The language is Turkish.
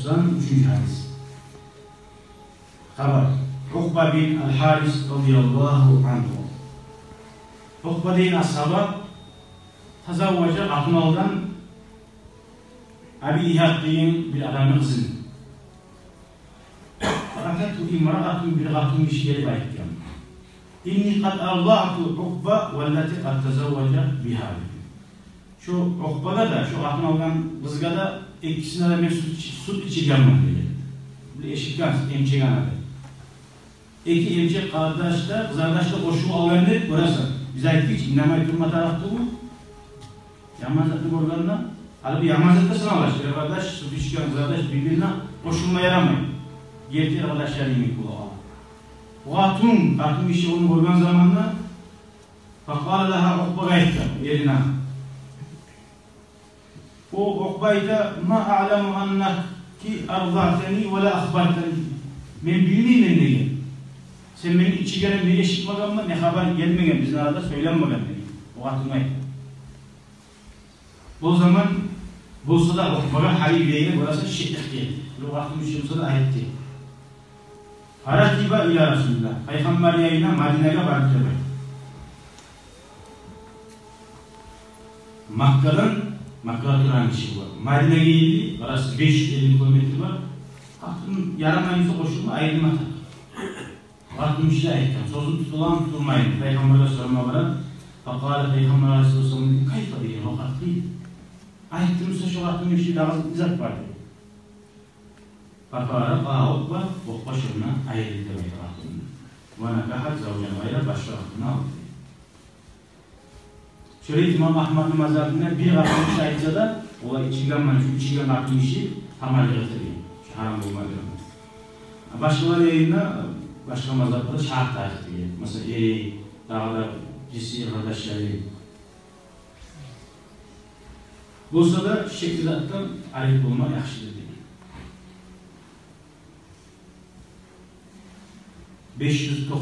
93. hadis. Haber. Ukba bin al-Haris radıyallahu anhu. Ukba deyin ashaba tazavvaca Aknal'dan Abi İhad deyin bir adamın kızını. Fakat imra'atun bir hatun işleri bayıkken. İnni kad Allah'tu Ukba velleti kad tazavvaca biha. Şu Ukba'da da şu Aknal'dan kızga da ikisine de bir süt içirken var diye. Bu eşikten emçek anadı. İki emçek kardeşler, kız kardeşler koşumu alandı burası. Biz ayettik ki innamayı turma taraftı bu. Yamazatlı oralarına. Halbuki yamazatlı sınavlar. Bir kardeş süt içirken kız kardeş birbirine koşulma yaramayın. Gerçi arkadaşlar yemek kulağı. O hatun işi onu koygan zamanla fakâle leha Ukba gaytka yerine. O Ukba'yda ma a'lemu annak ki arzateni ve la akhbarteni. Ben bilmeyeyim ne diyeyim. Sen benim içi gelen ne eşitmagam ne haber gelmegen bizim arada söylenmegen diyeyim. O hatun ayet. O zaman bulsa da Ukba'ya hayır değil, burası şiddet değil. O hatun işi bulsa da ayet değil. Haratiba ila Resulullah. Peygamber yayına Medine'ye vardı. Makka'da duran kişi var. Medine'ye geldi. Orası 550 kilometre var. Hakkın yaramayınca koşulma ayrılma takı. Hakkın işle ayetken. Sözü tutulan tutulmayın. Peygamber'e sorma var. Fakale Peygamber Aleyhisselam'ın kayfa değil. O hak değil. Ayettimizde şu hakkın işi daha izah var. Fakara Ukba Ukba şuna ayrıldı demek hakkında. Ve nekahat zavcen gayra başka hakkına aldı. Şöyle İmam Ahmad'ın mazhabine bir hakkın işi ayetse de olay içigen var. Çünkü içigen hakkın işi tamamıyla getiriyor. Haram olmadı. Başkaları yayında başka mazhabları şart tarihti diye. Mesela dağlar, cisi, kardeşleri. Bulsa da şekildattan ayet olma yaxşıdır diye. 590